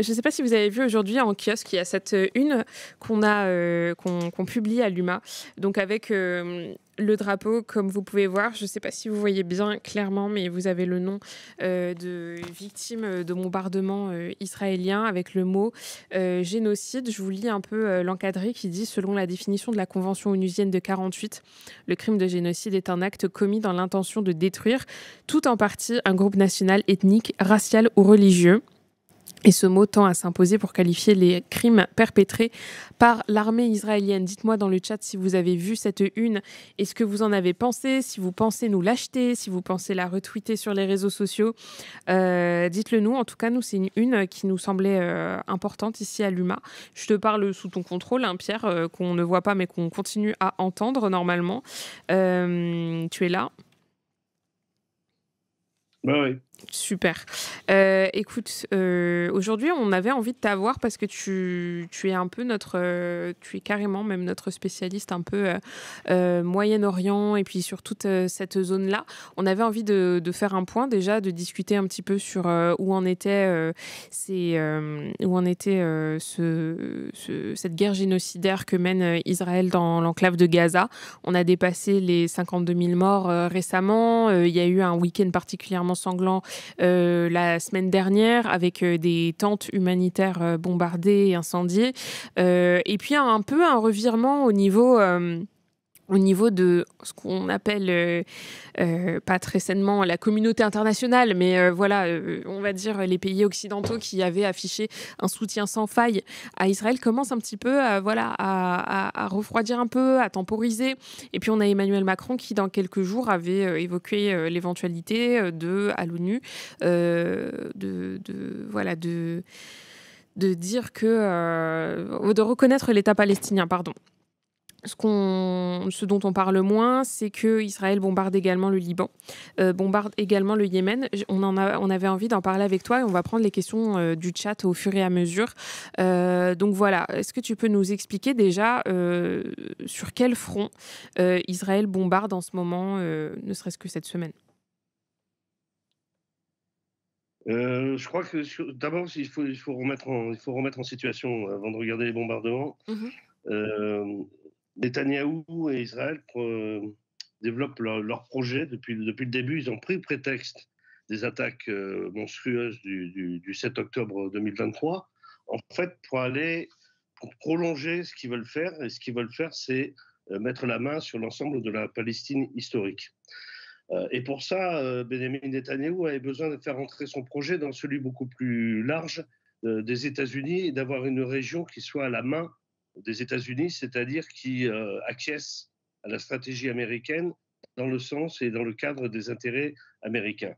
Je ne sais pas si vous avez vu aujourd'hui en kiosque, il y a cette une qu'on publie à l'UMA, donc avec le drapeau, comme vous pouvez voir. Je ne sais pas si vous voyez bien clairement, mais vous avez le nom de victimes de bombardements israéliens avec le mot génocide. Je vous lis un peu l'encadré qui dit: selon la définition de la Convention onusienne de 48, le crime de génocide est un acte commis dans l'intention de détruire tout en partie un groupe national, ethnique, racial ou religieux. Et ce mot tend à s'imposer pour qualifier les crimes perpétrés par l'armée israélienne. Dites-moi dans le chat si vous avez vu cette une et ce que vous en avez pensé, si vous pensez nous l'acheter, si vous pensez la retweeter sur les réseaux sociaux. Dites-le nous. En tout cas, nous, c'est une qui nous semblait importante ici à l'UMA. Je te parle sous ton contrôle, hein, Pierre, qu'on ne voit pas mais qu'on continue à entendre normalement. Tu es là? Bah oui. Super. Écoute, aujourd'hui, on avait envie de t'avoir parce que tu es un peu notre, tu es carrément même notre spécialiste un peu, Moyen-Orient et puis sur toute, cette zone-là. On avait envie de faire un point déjà, de discuter un petit peu sur, où en était, cette guerre génocidaire que mène, Israël dans l'enclave de Gaza. On a dépassé les 52 000 morts, récemment. Il y a eu un week-end particulièrement sanglant la semaine dernière avec des tentes humanitaires bombardées et incendiées. Et puis un peu un revirement au niveau de ce qu'on appelle, pas très sainement la communauté internationale, mais voilà, on va dire les pays occidentaux qui avaient affiché un soutien sans faille à Israël commencent un petit peu à refroidir un peu, à temporiser. Et puis on a Emmanuel Macron qui, dans quelques jours, avait évoqué l'éventualité à l'ONU voilà, de dire que de reconnaître l'État palestinien, pardon. Ce dont on parle moins, c'est que Israël bombarde également le Liban, bombarde également le Yémen. On avait envie d'en parler avec toi et on va prendre les questions du chat au fur et à mesure. Donc voilà, est-ce que tu peux nous expliquer déjà sur quel front Israël bombarde en ce moment, ne serait-ce que cette semaine? Je crois que d'abord, il faut remettre en situation avant de regarder les bombardements. Mmh. Euh, Netanyahou et Israël développent leur projet depuis le début. Ils ont pris prétexte des attaques monstrueuses du 7 octobre 2023, en fait, pour prolonger ce qu'ils veulent faire. Et ce qu'ils veulent faire, c'est mettre la main sur l'ensemble de la Palestine historique. Et pour ça, Benjamin Netanyahou avait besoin de faire entrer son projet dans celui beaucoup plus large des États-Unis et d'avoir une région qui soit à la main des États-Unis, c'est-à-dire qui acquiesce à la stratégie américaine dans le sens et dans le cadre des intérêts américains.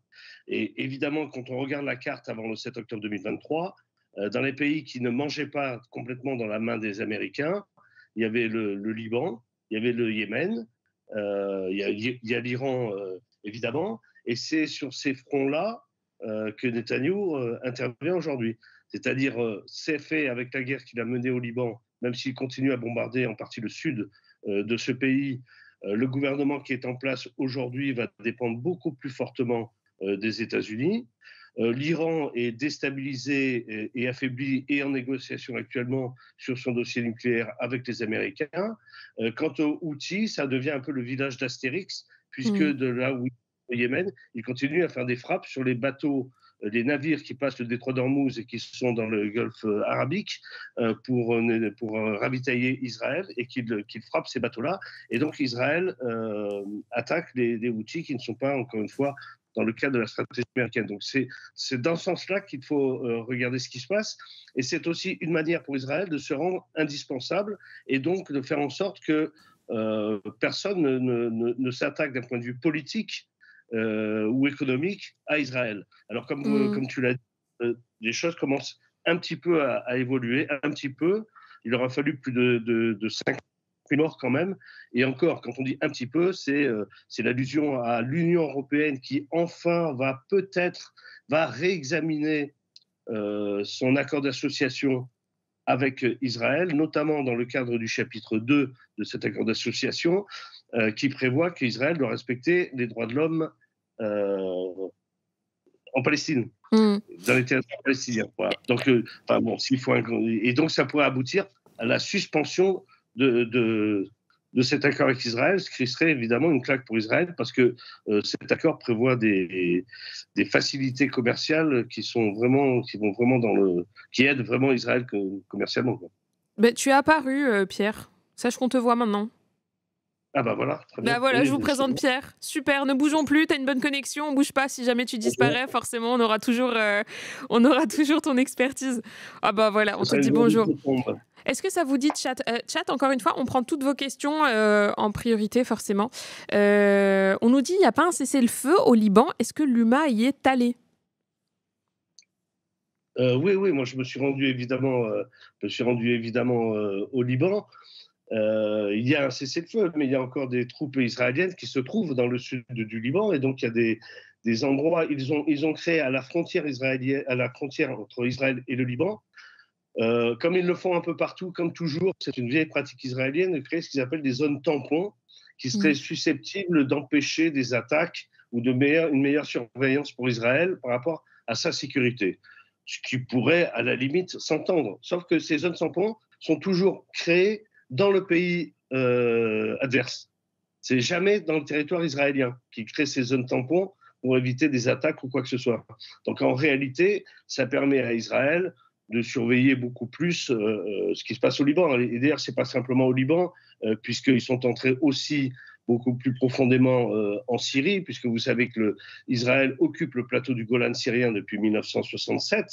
Et évidemment, quand on regarde la carte avant le 7 octobre 2023, dans les pays qui ne mangeaient pas complètement dans la main des Américains, il y avait le Liban, il y avait le Yémen, il y a l'Iran, évidemment, et c'est sur ces fronts-là que Netanyahou intervient aujourd'hui. C'est-à-dire, c'est fait avec la guerre qu'il a menée au Liban, même s'il continue à bombarder en partie le sud de ce pays. Le gouvernement qui est en place aujourd'hui va dépendre beaucoup plus fortement des États-Unis. L'Iran est déstabilisé et affaibli et en négociation actuellement sur son dossier nucléaire avec les Américains. Quant aux Houthis, ça devient un peu le village d'Astérix, puisque Mmh. de là où au Yémen, ils continuent à faire des frappes sur les bateaux, les navires qui passent le détroit d'Ormuz et qui sont dans le golfe arabique pour ravitailler Israël et qu'ils frappent ces bateaux-là. Et donc Israël attaque les Houthis qui ne sont pas, encore une fois, dans le cadre de la stratégie américaine. Donc c'est dans ce sens-là qu'il faut regarder ce qui se passe. Et c'est aussi une manière pour Israël de se rendre indispensable et donc de faire en sorte que personne ne s'attaque d'un point de vue politique ou économique à Israël. Alors Mmh. comme tu l'as dit, les choses commencent un petit peu à évoluer, un petit peu. Il aura fallu plus de 5 morts quand même. Et encore, quand on dit un petit peu, c'est l'allusion à l'Union européenne qui enfin va peut-être réexaminer son accord d'association avec Israël, notamment dans le cadre du chapitre 2 de cet accord d'association, qui prévoit qu'Israël doit respecter les droits de l'homme euh, en Palestine, Mmh. dans les territoires palestiniens. Voilà. Donc, enfin, bon, s'il faut et donc ça pourrait aboutir à la suspension de cet accord avec Israël, ce qui serait évidemment une claque pour Israël, parce que cet accord prévoit des facilités commerciales qui vont vraiment qui aident vraiment Israël commercialement, quoi. Beh, tu es apparu, Pierre. Sache qu'on te voit maintenant. Ah bah voilà, très Bah bien. voilà, je Oui, vous présente justement. Pierre. Super, ne bougeons plus, tu as une bonne connexion, on bouge pas. Si jamais tu disparais, forcément, on aura toujours ton expertise. Ah bah voilà, Ce on te serait dit une journée bonjour. de tombe. Est-ce que ça vous dit de chat chat, encore une fois, on prend toutes vos questions en priorité, forcément. On nous dit il n'y a pas un cessez-le-feu au Liban. Est-ce que l'UMA y est allé? Oui, oui, moi je me suis rendu évidemment au Liban. Il y a un cessez-le-feu, mais il y a encore des troupes israéliennes qui se trouvent dans le sud du Liban, et donc il y a des endroits. Ils ont créé à la frontière israélienne, à la frontière entre Israël et le Liban, comme ils le font un peu partout, comme toujours, c'est une vieille pratique israélienne de créer ce qu'ils appellent des zones tampons, qui seraient Mmh. susceptibles d'empêcher des attaques ou une meilleure surveillance pour Israël par rapport à sa sécurité. Ce qui pourrait, à la limite, s'entendre. Sauf que ces zones tampons sont toujours créées dans le pays adverse. C'est jamais dans le territoire israélien qui crée ces zones tampons pour éviter des attaques ou quoi que ce soit. Donc en réalité, ça permet à Israël de surveiller beaucoup plus ce qui se passe au Liban. Et d'ailleurs, c'est pas simplement au Liban, puisqu'ils sont entrés aussi beaucoup plus profondément en Syrie, puisque vous savez que Israël occupe le plateau du Golan syrien depuis 1967,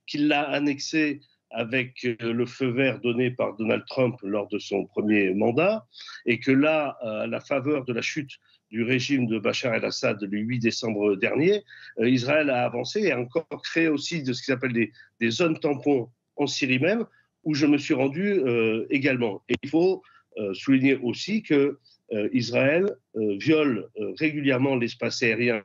qu'il l'a annexé avec le feu vert donné par Donald Trump lors de son premier mandat, et que là, à la faveur de la chute du régime de Bachar el-Assad le 8 décembre dernier, Israël a avancé et a encore créé aussi de ce qu'ils appellent des zones tampons en Syrie même, où je me suis rendu également. Et il faut souligner aussi que Israël viole régulièrement l'espace aérien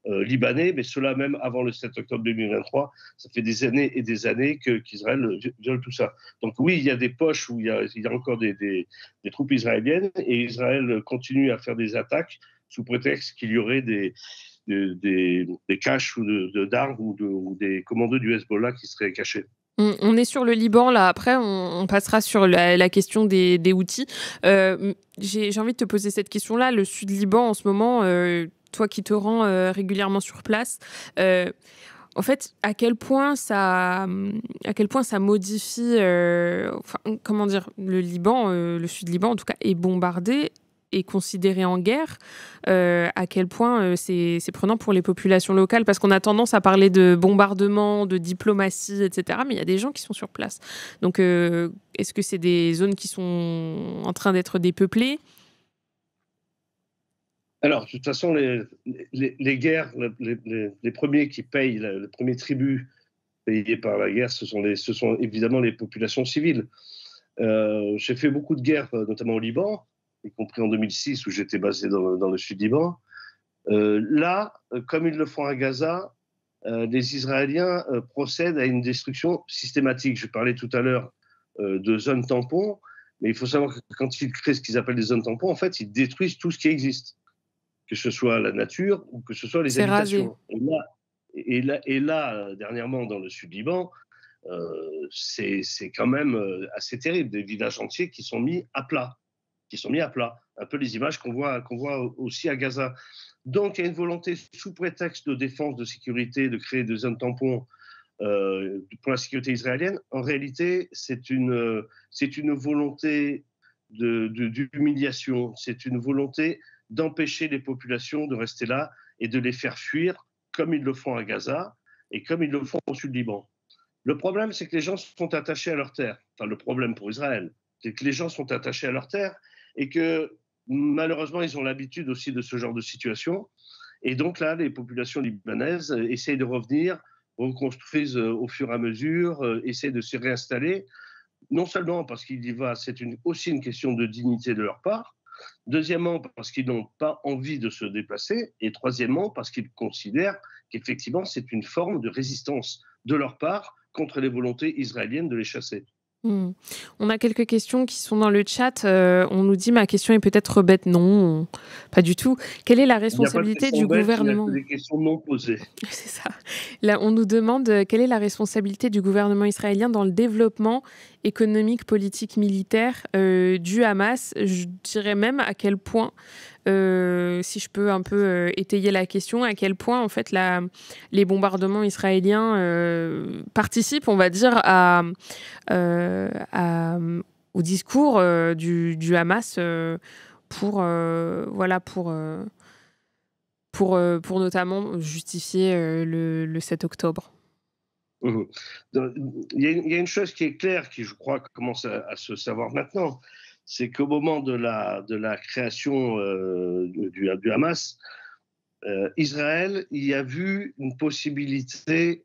libanais, mais cela même avant le 7 octobre 2023. Ça fait des années et des années qu'Israël viole tout ça. Donc oui, il y a des poches où il y a encore des troupes israéliennes, et Israël continue à faire des attaques sous prétexte qu'il y aurait des caches d'armes ou des commandos du Hezbollah qui seraient cachés. On est sur le Liban, là. Après, on passera sur la question des Houthis. J'ai envie de te poser cette question-là. Le sud Liban, en ce moment, toi qui te rends régulièrement sur place, en fait, à quel point ça modifie, enfin, comment dire, le Liban, le sud Liban, en tout cas, est bombardé et considéré en guerre, à quel point c'est prenant pour les populations locales, parce qu'on a tendance à parler de bombardement, de diplomatie, etc., mais il y a des gens qui sont sur place. Donc, est-ce que c'est des zones qui sont en train d'être dépeuplées? Alors, de toute façon, les guerres, les premiers qui payent, le premier tribut payé par la guerre, ce sont évidemment les populations civiles. J'ai fait beaucoup de guerres, notamment au Liban, y compris en 2006 où j'étais basé dans le sud Liban. Là, comme ils le font à Gaza, les Israéliens procèdent à une destruction systématique. Je parlais tout à l'heure de zones tampons, mais il faut savoir que quand ils créent ce qu'ils appellent des zones tampons, en fait, ils détruisent tout ce qui existe, que ce soit la nature ou que ce soit les C'est rasé. habitations. Et là, dernièrement, dans le sud Liban, c'est quand même assez terrible. Des villages entiers qui sont mis à plat. Un peu les images qu'on voit aussi à Gaza. Donc, il y a une volonté, sous prétexte de défense, de sécurité, de créer des zones tampons pour la sécurité israélienne. En réalité, c'est une volonté d'humiliation, c'est une volonté d'empêcher les populations de rester là et de les faire fuir, comme ils le font à Gaza et comme ils le font au sud Liban. Le problème, c'est que les gens sont attachés à leur terre. Enfin, le problème pour Israël, c'est que les gens sont attachés à leur terre et que malheureusement, ils ont l'habitude aussi de ce genre de situation. Et donc là, les populations libanaises essayent de revenir, reconstruisent au fur et à mesure, essayent de se réinstaller, non seulement parce qu'il y va, c'est aussi une question de dignité de leur part, deuxièmement parce qu'ils n'ont pas envie de se déplacer, et troisièmement parce qu'ils considèrent qu'effectivement c'est une forme de résistance de leur part contre les volontés israéliennes de les chasser. Mmh. On a quelques questions qui sont dans le chat. On nous dit: «Ma question est peut-être bête». Non, pas du tout. Quelle est la Il n'y a pas de responsabilité questions du bêtes, il n'y a que gouvernement? des questions non posées. C'est ça. Là, on nous demande, quelle est la responsabilité du gouvernement israélien dans le développement économique, politique, militaire, du Hamas? Je dirais même à quel point, si je peux un peu, étayer la question, à quel point en fait les bombardements israéliens, participent, on va dire, au discours, du Hamas, pour, voilà, pour notamment justifier, le 7 octobre. Mmh. Il y a une chose qui est claire, qui je crois commence à se savoir maintenant, c'est qu'au moment de la création du Hamas, Israël y a vu une possibilité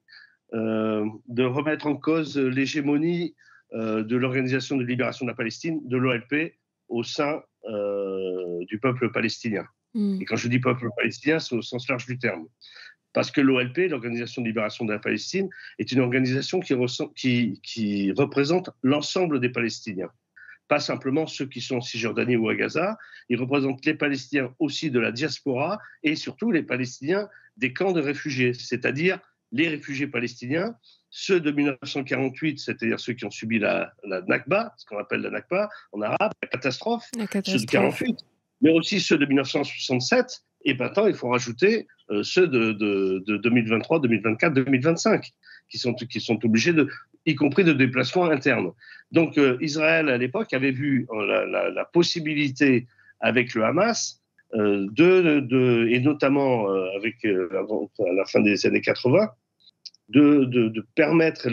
de remettre en cause l'hégémonie de l'Organisation de libération de la Palestine, de l'OLP, au sein du peuple palestinien. Mmh. Et quand je dis peuple palestinien, c'est au sens large du terme. Parce que l'OLP, l'Organisation de libération de la Palestine, est une organisation qui représente l'ensemble des Palestiniens. Pas simplement ceux qui sont en Cisjordanie ou à Gaza, ils représentent les Palestiniens aussi de la diaspora et surtout les Palestiniens des camps de réfugiés, c'est-à-dire les réfugiés palestiniens, ceux de 1948, c'est-à-dire ceux qui ont subi la Nakba, ce qu'on appelle la Nakba en arabe, la catastrophe, La ceux de catastrophe. 48, mais aussi ceux de 1967, et maintenant il faut rajouter ceux de 2023, 2024, 2025, qui sont obligés y compris de déplacements internes. Donc Israël, à l'époque, avait vu la possibilité avec le Hamas, et notamment à la fin des années 80, de permettre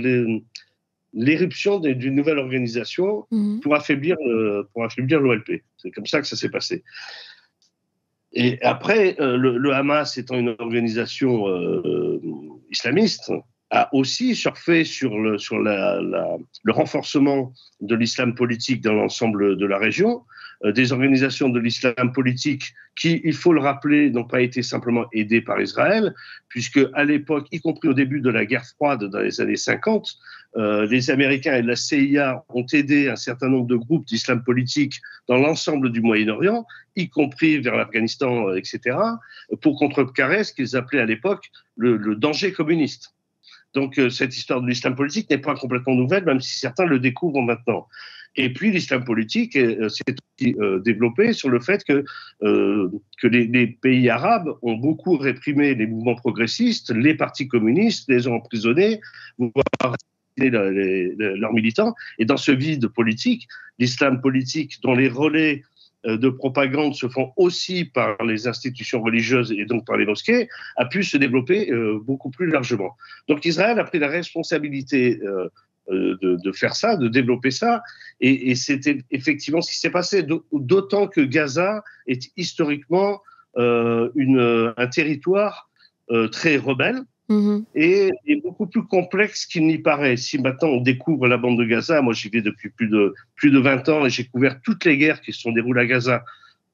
l'éruption d'une nouvelle organisation pour affaiblir l'OLP. C'est comme ça que ça s'est passé. Et après, le Hamas étant une organisation islamiste, a aussi surfé sur le renforcement de l'islam politique dans l'ensemble de la région, des organisations de l'islam politique qui, il faut le rappeler, n'ont pas été simplement aidées par Israël, puisque à l'époque, y compris au début de la guerre froide dans les années 50, les Américains et la CIA ont aidé un certain nombre de groupes d'islam politique dans l'ensemble du Moyen-Orient, y compris vers l'Afghanistan, etc., pour contrecarrer ce qu'ils appelaient à l'époque le danger communiste. Donc cette histoire de l'islam politique n'est pas complètement nouvelle, même si certains le découvrent maintenant. Et puis l'islam politique s'est aussi développé sur le fait que les pays arabes ont beaucoup réprimé les mouvements progressistes, les partis communistes, les ont emprisonnés, voire leurs militants. Et dans ce vide politique, l'islam politique, dont les relais de propagande se font aussi par les institutions religieuses et donc par les mosquées, a pu se développer beaucoup plus largement. Donc Israël a pris la responsabilité de faire ça, de développer ça, et c'était effectivement ce qui s'est passé, d'autant que Gaza est historiquement un territoire très rebelle, et beaucoup plus complexe qu'il n'y paraît. Si maintenant on découvre la bande de Gaza, moi j'y vais depuis plus de 20 ans et j'ai couvert toutes les guerres qui se sont déroulées à Gaza,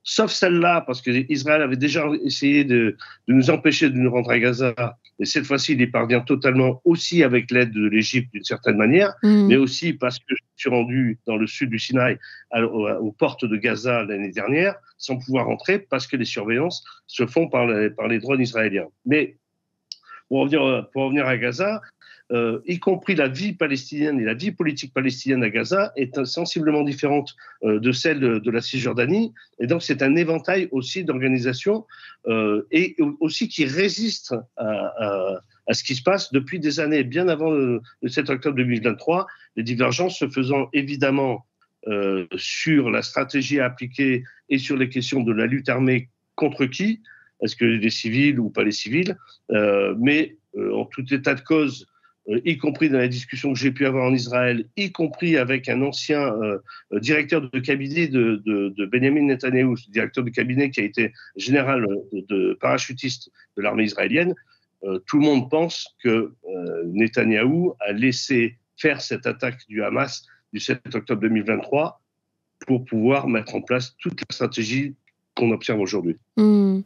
sauf celle-là, parce que Israël avait déjà essayé de nous empêcher de nous rendre à Gaza, et cette fois-ci il y parvient totalement, aussi avec l'aide de l'Égypte d'une certaine manière, mais aussi parce que je suis rendu dans le sud du Sinaï, aux portes de Gaza l'année dernière, sans pouvoir entrer, parce que les surveillances se font par les drones israéliens. Mais pour revenir à Gaza, y compris la vie palestinienne et la vie politique palestinienne à Gaza est sensiblement différente de celle de la Cisjordanie. Et donc, c'est un éventail aussi d'organisations et aussi qui résistent à ce qui se passe depuis des années, bien avant le 7 octobre 2023, les divergences se faisant évidemment sur la stratégie à appliquer et sur les questions de la lutte armée contre qui, est-ce que les civils ou pas les civils, mais en tout état de cause, y compris dans la discussion que j'ai pu avoir en Israël, y compris avec un ancien directeur de cabinet de Benjamin Netanyahou, directeur de cabinet qui a été général de parachutiste de l'armée israélienne, tout le monde pense que Netanyahou a laissé faire cette attaque du Hamas du 7 octobre 2023 pour pouvoir mettre en place toute la stratégie qu'on observe aujourd'hui. On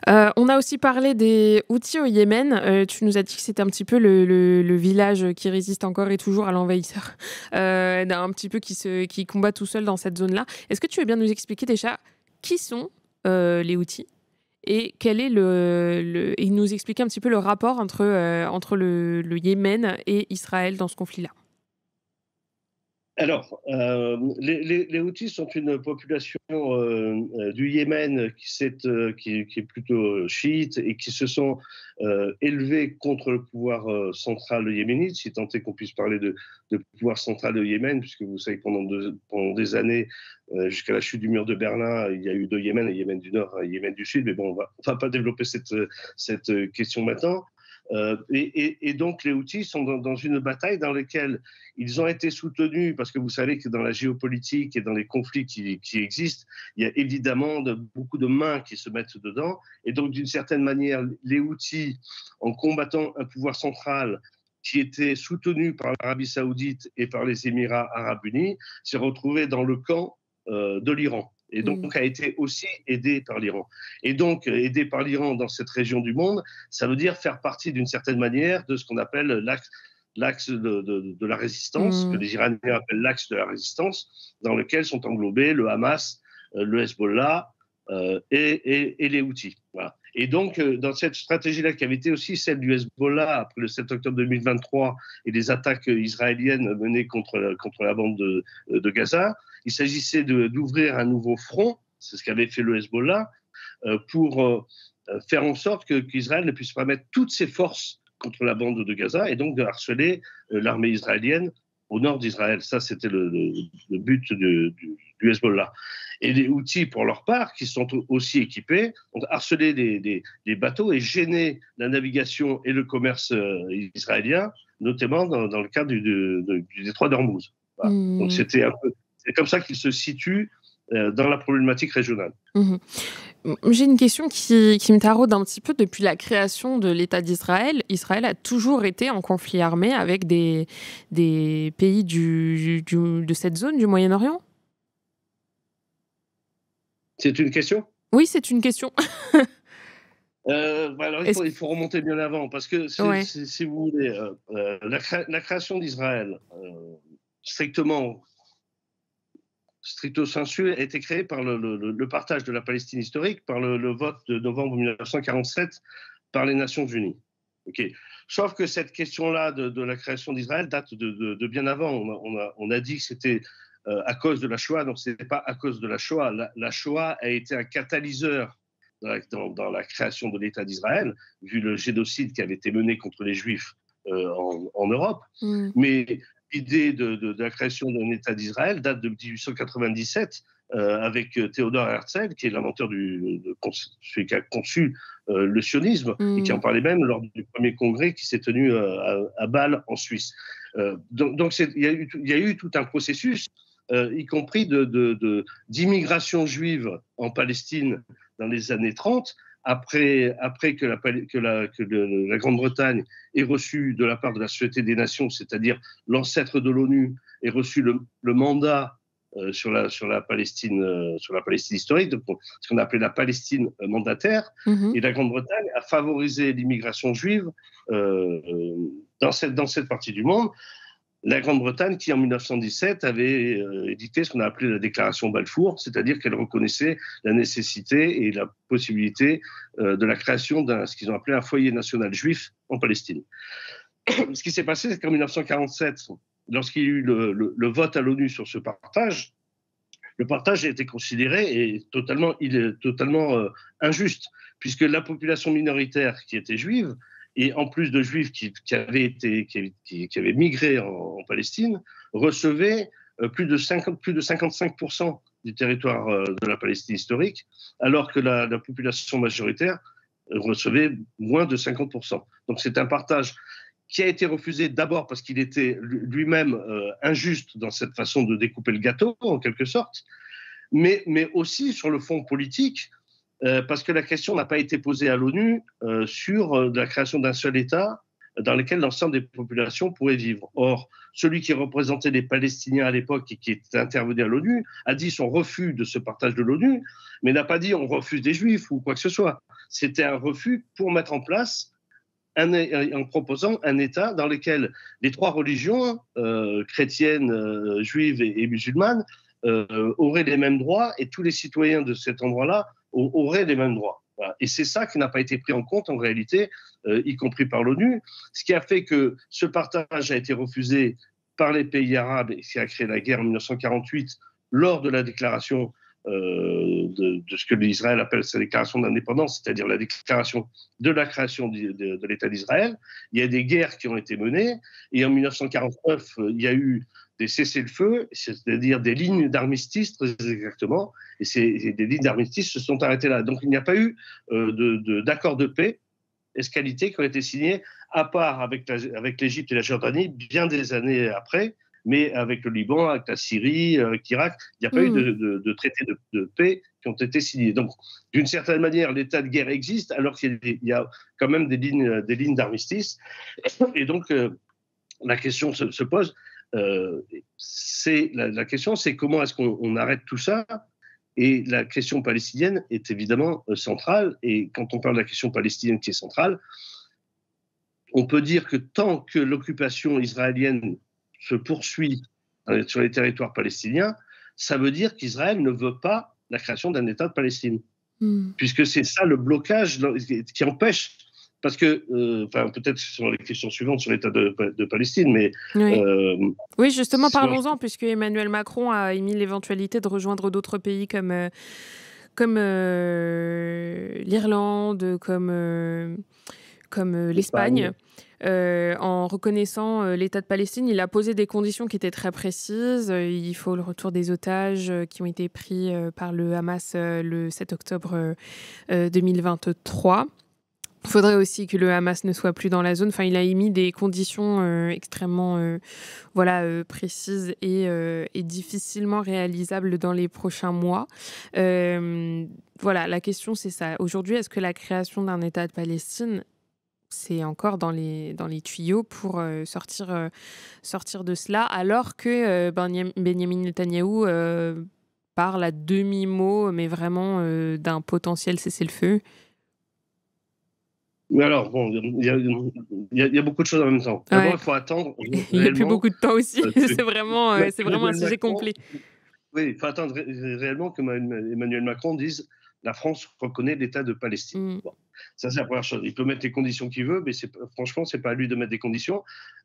a aussi parlé des Houthis au Yémen. Tu nous as dit que c'était un petit peu le village qui résiste encore et toujours à l'envahisseur, un petit peu qui combat tout seul dans cette zone-là. Est-ce que tu veux bien nous expliquer déjà qui sont les Houthis et quel est et nous expliquer un petit peu le rapport entre le Yémen et Israël dans ce conflit-là? Alors, les Houthis sont une population du Yémen qui est plutôt chiite et qui se sont élevés contre le pouvoir central yéménite, si tant est qu'on puisse parler de pouvoir central au Yémen, puisque vous savez que pendant des années, jusqu'à la chute du mur de Berlin, il y a eu 2 Yémen, un Yémen du Nord, un Yémen du Sud, mais bon, on va pas développer cette question maintenant. Et donc les Houthis sont dans une bataille dans laquelle ils ont été soutenus, parce que vous savez que dans la géopolitique et dans les conflits qui existent, il y a évidemment beaucoup de mains qui se mettent dedans. Et donc d'une certaine manière, les Houthis, en combattant un pouvoir central qui était soutenu par l'Arabie saoudite et par les Émirats arabes unis, s'est retrouvé dans le camp de l'Iran. Et donc a été aussi aidé par l'Iran. Et donc, aidé par l'Iran dans cette région du monde, ça veut dire faire partie d'une certaine manière de ce qu'on appelle l'axe de la résistance, que les Iraniens appellent l'axe de la résistance, dans lequel sont englobés le Hamas, le Hezbollah et les Houthis. Voilà. Et donc, dans cette stratégie-là, qui avait été aussi celle du Hezbollah après le 7 octobre 2023 et les attaques israéliennes menées contre la bande de Gaza, il s'agissait d'ouvrir un nouveau front, c'est ce qu'avait fait le Hezbollah, pour faire en sorte qu'Israël ne puisse pas mettre toutes ses forces contre la bande de Gaza et donc de harceler l'armée israélienne au nord d'Israël. Ça, c'était le but du Hezbollah. Et les Houthis, pour leur part, qui sont aussi équipés, ont harcelé les bateaux et gêné la navigation et le commerce israélien, notamment dans le cadre du détroit d'Ormuz. Voilà. Donc c'est comme ça qu'ils se situent dans la problématique régionale. J'ai une question qui me taraude un petit peu depuis la création de l'État d'Israël. Israël a toujours été en conflit armé avec des pays de cette zone du Moyen-Orient? C'est une question? Oui, c'est une question. Alors il faut remonter bien avant, parce que si vous voulez, la création d'Israël, stricto sensu, a été créée par le partage de la Palestine historique, par le vote de novembre 1947 par les Nations Unies. Okay. Sauf que cette question-là de la création d'Israël date de bien avant. On a dit que c'était à cause de la Shoah, donc ce n'était pas à cause de la Shoah. La Shoah a été un catalyseur dans la création de l'État d'Israël, vu le génocide qui avait été mené contre les Juifs en Europe. Mais l'idée de la création d'un État d'Israël date de 1897 avec Théodore Herzl, qui est l'inventeur celui qui a conçu le sionisme et qui en parlait même lors du premier congrès qui s'est tenu à Bâle en Suisse. Donc il y a eu tout un processus, y compris d'immigration juive en Palestine dans les années 30, après que la Grande-Bretagne ait reçu de la part de la Société des Nations, c'est-à-dire l'ancêtre de l'ONU, ait reçu le mandat sur la Palestine historique, donc ce qu'on appelait la Palestine mandataire, et la Grande-Bretagne a favorisé l'immigration juive dans cette partie du monde. La Grande-Bretagne qui, en 1917, avait édicté ce qu'on a appelé la déclaration Balfour, c'est-à-dire qu'elle reconnaissait la nécessité et la possibilité de la création ce qu'ils ont appelé un foyer national juif en Palestine. Ce qui s'est passé, c'est qu'en 1947, lorsqu'il y a eu le vote à l'ONU sur ce partage, le partage a été considéré et totalement injuste, puisque la population minoritaire qui était juive, et en plus de juifs qui avaient migré en Palestine, recevaient plus de 55% du territoire de la Palestine historique, alors que la population majoritaire recevait moins de 50%. Donc c'est un partage qui a été refusé d'abord parce qu'il était lui-même injuste dans cette façon de découper le gâteau, en quelque sorte, mais aussi sur le fond politique, parce que la question n'a pas été posée à l'ONU sur la création d'un seul État dans lequel l'ensemble des populations pourraient vivre. Or, celui qui représentait les Palestiniens à l'époque et qui était intervenu à l'ONU, a dit son refus de ce partage de l'ONU, mais n'a pas dit on refuse des Juifs ou quoi que ce soit. C'était un refus pour mettre en place en proposant un État dans lequel les trois religions, chrétiennes, juives et musulmanes, auraient les mêmes droits et tous les citoyens de cet endroit-là auraient les mêmes droits. Voilà. Et c'est ça qui n'a pas été pris en compte en réalité, y compris par l'ONU, ce qui a fait que ce partage a été refusé par les pays arabes et qui a créé la guerre en 1948 lors de la déclaration de ce que l'Israël appelle sa déclaration d'indépendance, c'est-à-dire la déclaration de la création de l'État d'Israël. Il y a des guerres qui ont été menées et en 1949, il y a eu des cessez-le-feu, c'est-à-dire des lignes d'armistice, très exactement, et des lignes d'armistice se sont arrêtées là. Donc il n'y a pas eu d'accord de paix escalité qui ont été signés, à part avec l'Égypte et la Jordanie, bien des années après, mais avec le Liban, avec la Syrie, avec l'Irak, il n'y a pas eu de traités de paix qui ont été signés. Donc, d'une certaine manière, l'état de guerre existe, alors qu'il y a quand même des lignes d'armistice. Et donc, la question se pose, la question, c'est comment est-ce qu'on arrête tout ça? Et la question palestinienne est évidemment centrale. Et quand on parle de la question palestinienne qui est centrale, on peut dire que tant que l'occupation israélienne se poursuit sur les territoires palestiniens, ça veut dire qu'Israël ne veut pas la création d'un État de Palestine. Puisque c'est ça le blocage qui empêche. Parce que, peut-être sur les questions suivantes sur l'État de Palestine, mais... Oui, justement, parlons-en, puisque Emmanuel Macron a émis l'éventualité de rejoindre d'autres pays comme l'Irlande, comme l'Espagne. En reconnaissant l'État de Palestine, il a posé des conditions qui étaient très précises. Il faut le retour des otages qui ont été pris par le Hamas le 7 octobre 2023. Il faudrait aussi que le Hamas ne soit plus dans la zone. Enfin, il a émis des conditions extrêmement précises et difficilement réalisables dans les prochains mois. Voilà, la question, c'est ça. Aujourd'hui, est-ce que la création d'un État de Palestine, c'est encore dans les tuyaux pour sortir de cela, alors que Benjamin Netanyahou parle à demi-mot, mais vraiment d'un potentiel cessez-le-feu? Mais alors, bon, il y a beaucoup de choses en même temps. D'abord, il faut attendre. Il n'y a plus beaucoup de temps aussi. C'est vraiment un sujet complet. Oui, il faut attendre réellement que Emmanuel Macron dise la France reconnaît l'État de Palestine. Bon, ça, c'est la première chose. Il peut mettre les conditions qu'il veut, mais franchement, ce n'est pas à lui de mettre des conditions.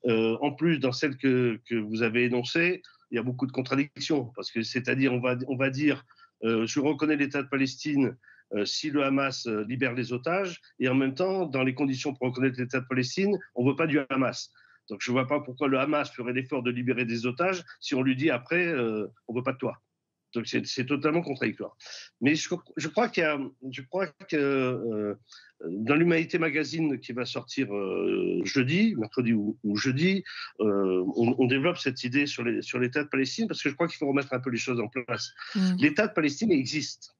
En plus, dans celles que vous avez énoncées, il y a beaucoup de contradictions. Parce que, c'est-à-dire, on va dire je reconnais l'État de Palestine si le Hamas libère les otages, et en même temps, dans les conditions pour reconnaître l'État de Palestine, on ne veut pas du Hamas. Donc je ne vois pas pourquoi le Hamas ferait l'effort de libérer des otages si on lui dit après, on ne veut pas de toi. Donc c'est totalement contradictoire. Mais je crois que dans l'Humanité Magazine qui va sortir mercredi ou jeudi, on développe cette idée sur l'État de Palestine, parce que je crois qu'il faut remettre un peu les choses en place. L'État de Palestine existe.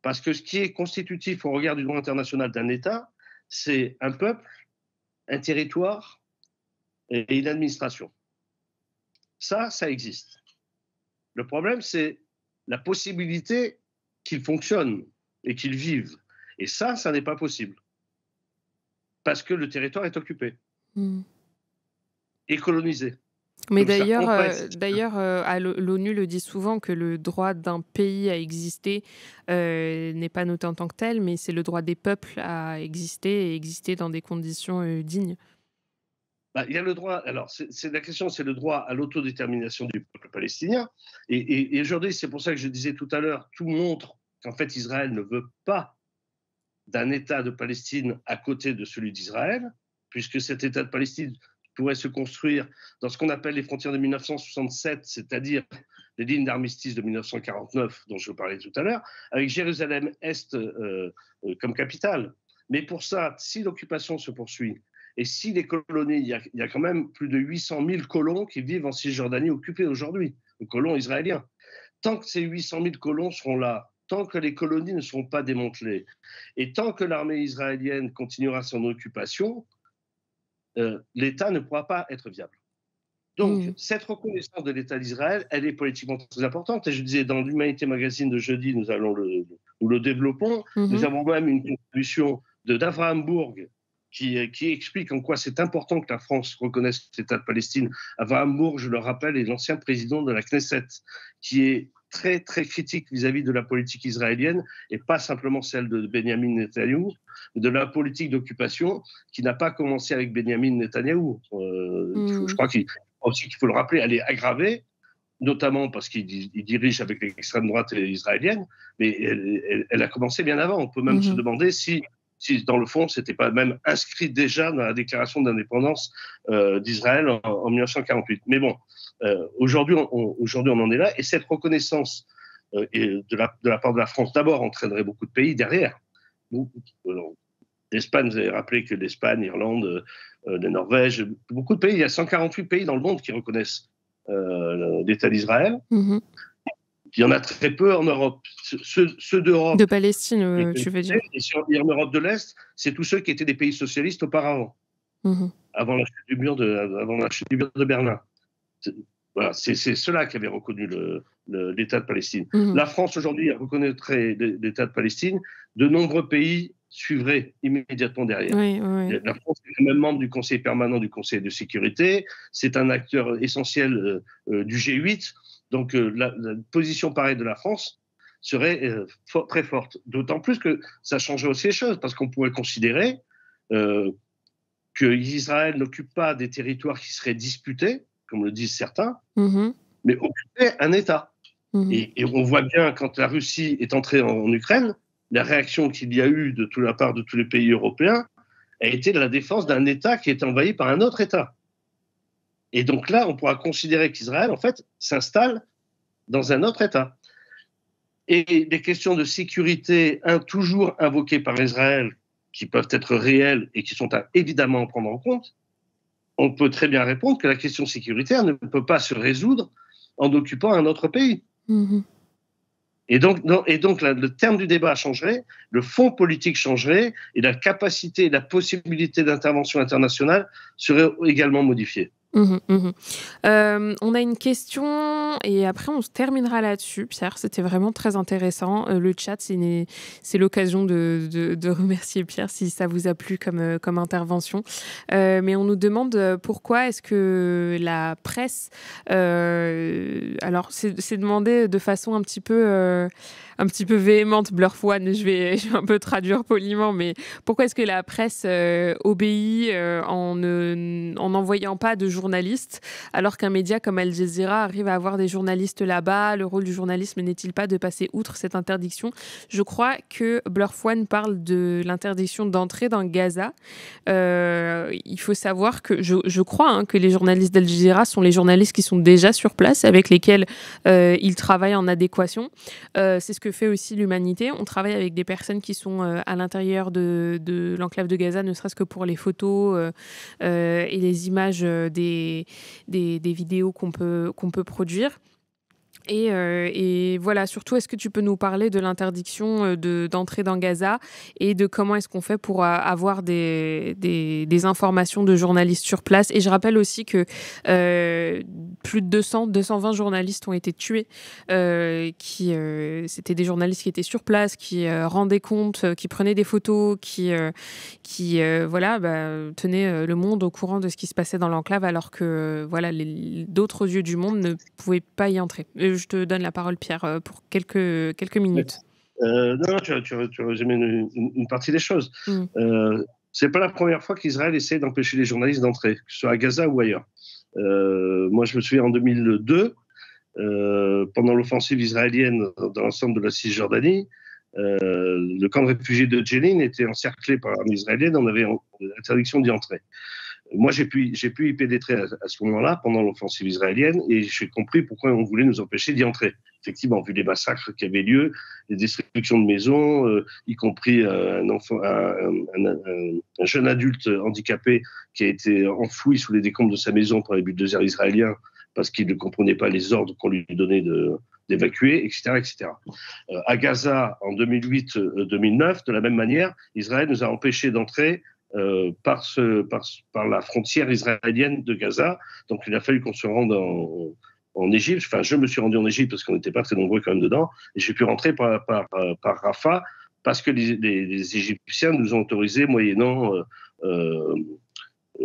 Parce que ce qui est constitutif au regard du droit international d'un État, c'est un peuple, un territoire et une administration. Ça existe. Le problème, c'est la possibilité qu'ils fonctionnent et qu'ils vivent. Et ça n'est pas possible. Parce que le territoire est occupé et colonisé. Mais d'ailleurs, l'ONU le dit souvent que le droit d'un pays à exister n'est pas noté en tant que tel, mais c'est le droit des peuples à exister et exister dans des conditions dignes. Il y a le droit, alors la question, c'est le droit à l'autodétermination du peuple palestinien. Et aujourd'hui, c'est pour ça que je disais tout à l'heure, tout montre qu'en fait, Israël ne veut pas d'un État de Palestine à côté de celui d'Israël, puisque cet État de Palestine pourrait se construire dans ce qu'on appelle les frontières de 1967, c'est-à-dire les lignes d'armistice de 1949 dont je parlais tout à l'heure, avec Jérusalem-Est comme capitale. Mais pour ça, si l'occupation se poursuit, et si les colonies, il y a quand même plus de 800 000 colons qui vivent en Cisjordanie occupés aujourd'hui, les colons israéliens. Tant que ces 800 000 colons seront là, tant que les colonies ne seront pas démantelées, et tant que l'armée israélienne continuera son occupation, l'État ne pourra pas être viable. Donc, cette reconnaissance de l'État d'Israël, elle est politiquement très importante. Et je disais, dans l'Humanité Magazine de jeudi, nous le développons. Nous avons même une contribution d'Avraham Bourg qui explique en quoi c'est important que la France reconnaisse l'État de Palestine. Avraham Bourg, je le rappelle, est l'ancien président de la Knesset, qui est très, très critique vis-à-vis de la politique israélienne, et pas simplement celle de Benjamin Netanyahou, mais de la politique d'occupation qui n'a pas commencé avec Benjamin Netanyahou. Je crois qu'il faut le rappeler, elle est aggravée, notamment parce qu'il dirige avec l'extrême droite israélienne, mais elle a commencé bien avant. On peut même se demander si dans le fond, ce n'était pas même inscrit déjà dans la déclaration d'indépendance d'Israël en 1948. Mais bon, aujourd'hui, on en est là. Et cette reconnaissance de la part de la France, d'abord, entraînerait beaucoup de pays derrière. L'Espagne, vous avez rappelé que l'Espagne, l'Irlande, la Norvège, beaucoup de pays, il y a 148 pays dans le monde qui reconnaissent l'État d'Israël. Il y en a très peu en Europe. Ceux d'Europe. De Palestine, tu veux dire. Et en Europe de l'Est, c'est tous ceux qui étaient des pays socialistes auparavant, avant la chute du mur de Berlin. Voilà, c'est ceux-là qui avaient reconnu l'État de Palestine. La France, aujourd'hui, reconnaîtrait l'État de Palestine. De nombreux pays suivraient immédiatement derrière. La France est même membre du Conseil permanent du Conseil de sécurité. C'est un acteur essentiel du G8. Donc, la position pareille de la France serait très forte. D'autant plus que ça changerait aussi les choses, parce qu'on pourrait considérer que Israël n'occupe pas des territoires qui seraient disputés, comme le disent certains, mais occuper un État. Et on voit bien, quand la Russie est entrée en Ukraine, la réaction qu'il y a eu de la part de tous les pays européens a été de la défense d'un État qui est envahi par un autre État. Et donc là, on pourra considérer qu'Israël, en fait, s'installe dans un autre État. Et les questions de sécurité, toujours invoquées par Israël, qui peuvent être réelles et qui sont évidemment à prendre en compte, on peut très bien répondre que la question sécuritaire ne peut pas se résoudre en occupant un autre pays. Et donc le terme du débat changerait, le fond politique changerait, et la capacité et la possibilité d'intervention internationale seraient également modifiées. On a une question et après on se terminera là-dessus. Pierre, c'était vraiment très intéressant. Le chat, c'est l'occasion de remercier Pierre si ça vous a plu comme intervention. Mais on nous demande pourquoi est-ce que la presse... alors, c'est demandé de façon un petit peu véhémente, Blurfone, je vais un peu traduire poliment, mais pourquoi est-ce que la presse obéit en n'envoyant pas de journalistes, alors qu'un média comme Al Jazeera arrive à avoir des journalistes là-bas? Le rôle du journalisme n'est-il pas de passer outre cette interdiction? Je crois que Blurfone parle de l'interdiction d'entrer dans Gaza. Il faut savoir que je crois que les journalistes d'Al Jazeera sont les journalistes qui sont déjà sur place, avec lesquels ils travaillent en adéquation. C'est ce que fait aussi l'Humanité. On travaille avec des personnes qui sont à l'intérieur de l'enclave de Gaza, ne serait-ce que pour les photos et les images des vidéos qu'on peut produire. Et voilà, surtout, est-ce que tu peux nous parler de l'interdiction d'entrer dans Gaza et de comment est-ce qu'on fait pour avoir des informations de journalistes sur place? Et je rappelle aussi que plus de 220 journalistes ont été tués, c'était des journalistes qui étaient sur place, qui rendaient compte, qui prenaient des photos, qui tenaient le monde au courant de ce qui se passait dans l'enclave, alors que d'autres yeux du monde ne pouvaient pas y entrer. Je te donne la parole, Pierre, pour quelques minutes. Non, tu as résumé une partie des choses. C'est pas la première fois qu'Israël essaie d'empêcher les journalistes d'entrer, que ce soit à Gaza ou ailleurs. Moi, je me souviens en 2002, pendant l'offensive israélienne dans l'ensemble de la Cisjordanie, le camp de réfugiés de Jenin était encerclé par l'armée israélienne, on avait l'interdiction d'y entrer. Moi, j'ai pu y pénétrer à ce moment-là, pendant l'offensive israélienne, et j'ai compris pourquoi on voulait nous empêcher d'y entrer. Effectivement, vu les massacres qui avaient lieu, les destructions de maisons, y compris un jeune adulte handicapé qui a été enfoui sous les décombres de sa maison par les bulldozers israéliens parce qu'il ne comprenait pas les ordres qu'on lui donnait d'évacuer, etc., etc. À Gaza, en 2008-2009, de la même manière, Israël nous a empêchés d'entrer par la frontière israélienne de Gaza. Donc il a fallu qu'on se rende en Égypte. Enfin, je me suis rendu en Égypte parce qu'on n'était pas très nombreux quand même dedans. Et j'ai pu rentrer par Rafah parce que les Égyptiens nous ont autorisé, moyennant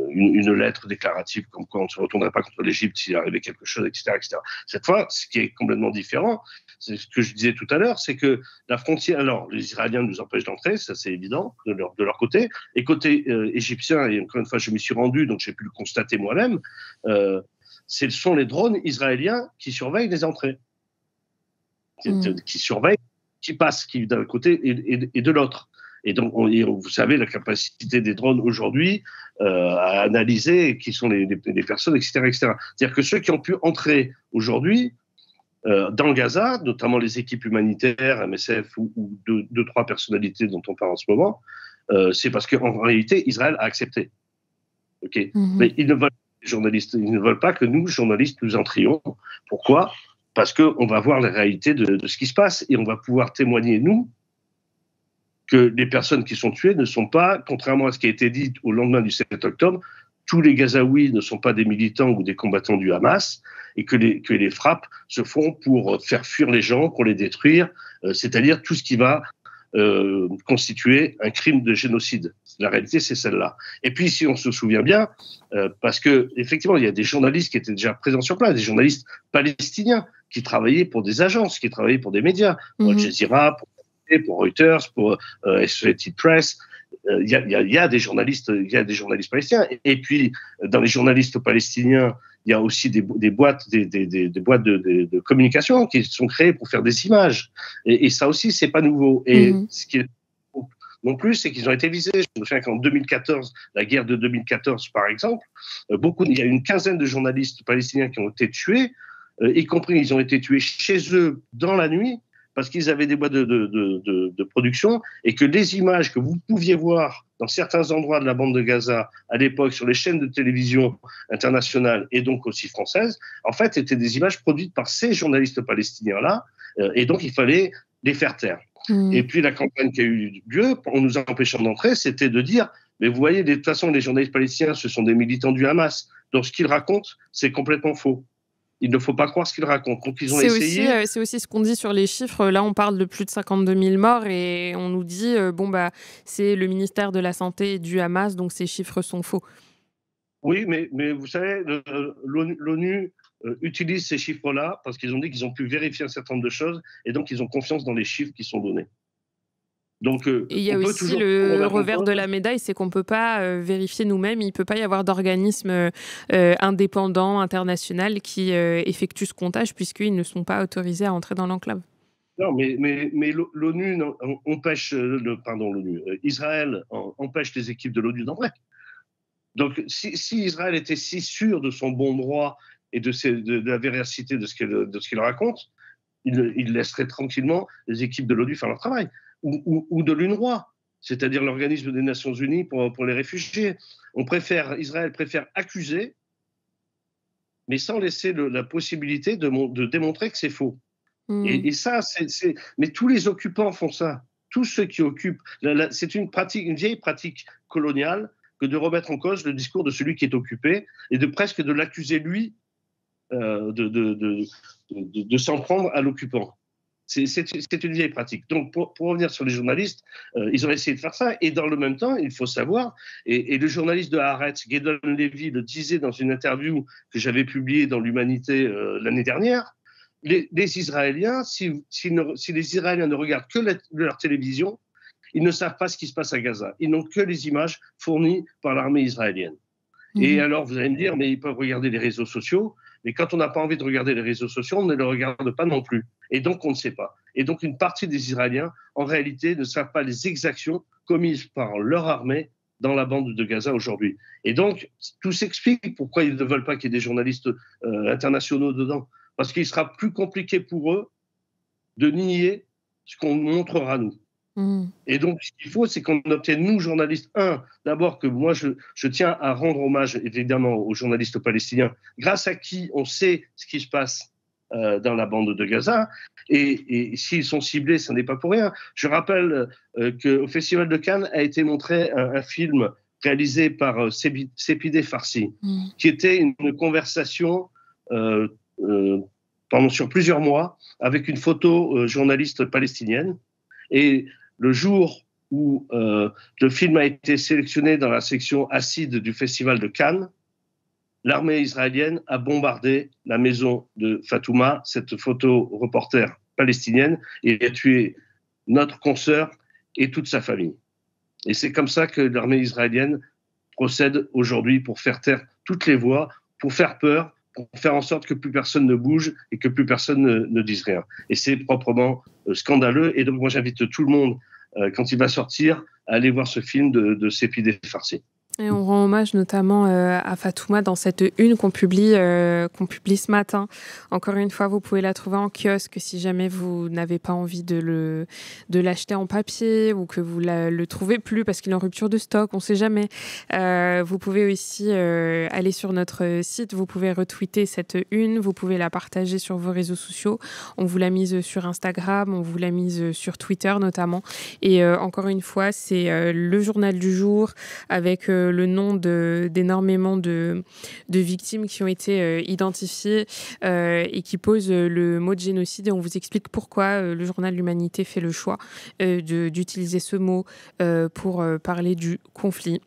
une lettre déclarative comme quoi on ne se retournerait pas contre l'Égypte s'il arrivait quelque chose, etc., etc. Cette fois, ce qui est complètement différent, c'est ce que je disais tout à l'heure, c'est que la frontière, alors les Israéliens nous empêchent d'entrer, ça c'est évident, de leur côté, et côté égyptien, et encore une fois je m'y suis rendu, donc j'ai pu le constater moi-même, ce sont les drones israéliens qui surveillent les entrées, qui surveillent, qui passent d'un côté et de l'autre. Et donc, vous savez, la capacité des drones aujourd'hui à analyser qui sont les personnes, etc., etc. C'est-à-dire que ceux qui ont pu entrer aujourd'hui dans Gaza, notamment les équipes humanitaires, MSF ou deux, trois personnalités dont on parle en ce moment, c'est parce qu'en réalité, Israël a accepté. Okay. Mais ils ne veulent pas que nous, journalistes, nous entrions. Pourquoi? Parce qu'on va voir la réalité de ce qui se passe et on va pouvoir témoigner, nous, que les personnes qui sont tuées ne sont pas, contrairement à ce qui a été dit au lendemain du 7 octobre, tous les Gazaouis ne sont pas des militants ou des combattants du Hamas et que les frappes se font pour faire fuir les gens, pour les détruire, c'est-à-dire tout ce qui va constituer un crime de génocide. La réalité, c'est celle-là. Et puis, si on se souvient bien, parce qu'effectivement, il y a des journalistes qui étaient déjà présents sur place, des journalistes palestiniens qui travaillaient pour des agences, qui travaillaient pour des médias, pour Al Jazeera, pour Reuters, pour Associated Press. Il y a des journalistes palestiniens. Et puis, dans les journalistes palestiniens, il y a aussi des boîtes, des boîtes de communication qui sont créées pour faire des images. Et ça aussi, c'est pas nouveau. Et ce qui est non plus, c'est qu'ils ont été visés. Je me souviens qu'en 2014, la guerre de 2014, par exemple, il y a une quinzaine de journalistes palestiniens qui ont été tués, y compris ils ont été tués chez eux dans la nuit, parce qu'ils avaient des boîtes de production et que les images que vous pouviez voir dans certains endroits de la bande de Gaza à l'époque sur les chaînes de télévision internationales et donc aussi françaises, en fait, étaient des images produites par ces journalistes palestiniens-là et donc il fallait les faire taire. Et puis la campagne qui a eu lieu, en nous empêchant d'entrer, c'était de dire mais vous voyez, de toute façon, les journalistes palestiniens, ce sont des militants du Hamas. Donc ce qu'ils racontent, c'est complètement faux. Il ne faut pas croire ce qu'ils racontent. Donc, ils ont essayé. C'est aussi ce qu'on dit sur les chiffres. Là, on parle de plus de 52 000 morts et on nous dit c'est le ministère de la Santé du Hamas, donc ces chiffres sont faux. Oui, mais vous savez, l'ONU utilise ces chiffres-là parce qu'ils ont dit qu'ils ont pu vérifier un certain nombre de choses et donc ils ont confiance dans les chiffres qui sont donnés. Donc, et il y a aussi le revers de la médaille, c'est qu'on ne peut pas vérifier nous-mêmes. Il ne peut pas y avoir d'organisme indépendant, international, qui effectue ce comptage, puisqu'ils ne sont pas autorisés à entrer dans l'enclave. Non, mais l'ONU empêche, Israël empêche les équipes de l'ONU d'entrer. Donc, si Israël était si sûr de son bon droit et de la véracité de ce qu'il raconte, il laisserait tranquillement les équipes de l'ONU faire leur travail. Ou de l'UNRWA, c'est-à-dire l'organisme des Nations Unies pour les réfugiés. Israël préfère accuser, mais sans laisser la possibilité de démontrer que c'est faux. Et ça, mais tous les occupants font ça. Tous ceux qui occupent, c'est une vieille pratique coloniale que de remettre en cause le discours de celui qui est occupé et presque de l'accuser lui de s'en prendre à l'occupant. C'est une vieille pratique. Donc, pour revenir sur les journalistes, ils ont essayé de faire ça. Et dans le même temps, il faut savoir, et le journaliste de Haaretz, Gideon Levy, le disait dans une interview que j'avais publiée dans l'Humanité l'année dernière, les Israéliens, si les Israéliens ne regardent que leur télévision, ils ne savent pas ce qui se passe à Gaza. Ils n'ont que les images fournies par l'armée israélienne. Et alors, vous allez me dire, mais ils peuvent regarder les réseaux sociaux. Mais quand on n'a pas envie de regarder les réseaux sociaux, on ne les regarde pas non plus. Et donc, on ne sait pas. Et donc, une partie des Israéliens, en réalité, ne savent pas les exactions commises par leur armée dans la bande de Gaza aujourd'hui. Et donc, tout s'explique pourquoi ils ne veulent pas qu'il y ait des journalistes internationaux dedans. Parce qu'il sera plus compliqué pour eux de nier ce qu'on montrera nous. Et donc, ce qu'il faut, c'est qu'on obtienne, nous, journalistes, d'abord que moi, je tiens à rendre hommage, évidemment, aux journalistes palestiniens, grâce à qui on sait ce qui se passe dans la bande de Gaza. Et s'ils sont ciblés, ce n'est pas pour rien. Je rappelle qu'au Festival de Cannes a été montré un film réalisé par Sepideh Farsi, Mm. qui était une conversation sur plusieurs mois avec une journaliste palestinienne. Et le jour où le film a été sélectionné dans la section acide du Festival de Cannes, l'armée israélienne a bombardé la maison de Fatouma, cette photo-reporter palestinienne, et a tué notre consoeur et toute sa famille. Et c'est comme ça que l'armée israélienne procède aujourd'hui pour faire taire toutes les voix, pour faire peur, pour faire en sorte que plus personne ne bouge et que plus personne ne dise rien. Et c'est proprement scandaleux. Et donc moi j'invite tout le monde, quand il va sortir, à aller voir ce film de Sepideh Farsi. Et on rend hommage notamment à Fatouma dans cette une qu'on publie ce matin. Encore une fois, vous pouvez la trouver en kiosque si jamais vous n'avez pas envie de l'acheter en papier ou que vous le trouvez plus parce qu'il est en rupture de stock, on ne sait jamais. Vous pouvez aussi aller sur notre site, vous pouvez retweeter cette une, vous pouvez la partager sur vos réseaux sociaux. On vous l'a mise sur Instagram, on vous l'a mise sur Twitter notamment. Et encore une fois, c'est le journal du jour avec le nom d'énormément de victimes qui ont été identifiées et qui posent le mot de génocide. Et on vous explique pourquoi le journal L'Humanité fait le choix d'utiliser ce mot pour parler du conflit.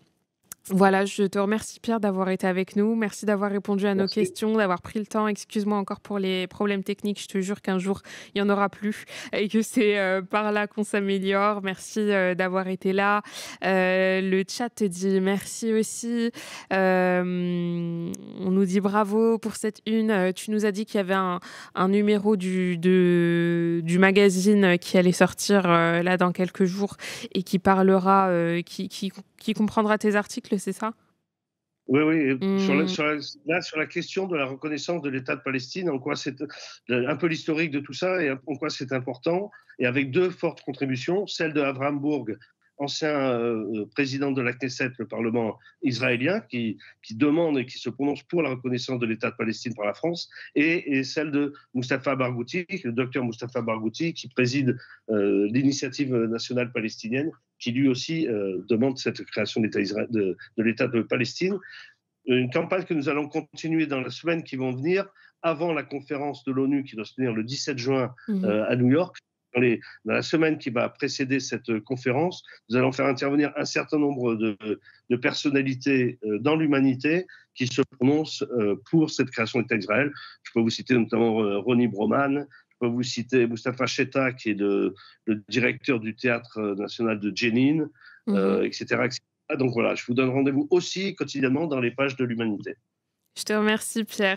Voilà, je te remercie Pierre d'avoir été avec nous. Merci d'avoir répondu à nos questions, d'avoir pris le temps. Excuse-moi encore pour les problèmes techniques. Je te jure qu'un jour, il n'y en aura plus et que c'est par là qu'on s'améliore. Merci d'avoir été là. Le chat te dit merci aussi. On nous dit bravo pour cette une. Tu nous as dit qu'il y avait un numéro du magazine qui allait sortir là dans quelques jours et qui parlera, qui comprendra tes articles, c'est ça? Oui, oui. Sur la question de la reconnaissance de l'État de Palestine, en quoi c'est un peu l'historique de tout ça et en quoi c'est important, et avec deux fortes contributions, celle de Avraham Burg, ancien président de la Knesset, le Parlement israélien, qui demande et qui se prononce pour la reconnaissance de l'État de Palestine par la France, et celle de Mustapha Barghouti, le docteur Mustapha Barghouti, qui préside l'initiative nationale palestinienne, qui lui aussi demande cette création de l'État de Palestine. Une campagne que nous allons continuer dans les semaines qui vont venir, avant la conférence de l'ONU qui doit se tenir le 17 juin à New York. Dans la semaine qui va précéder cette conférence, nous allons faire intervenir un certain nombre de personnalités dans l'humanité qui se prononcent pour cette création d'État d'Israël. Je peux vous citer notamment Ronnie Broman, je peux vous citer Mustapha Cheta, qui est le directeur du Théâtre national de Jenin, etc., etc. Donc voilà, je vous donne rendez-vous aussi quotidiennement dans les pages de l'Humanité. Je te remercie Pierre.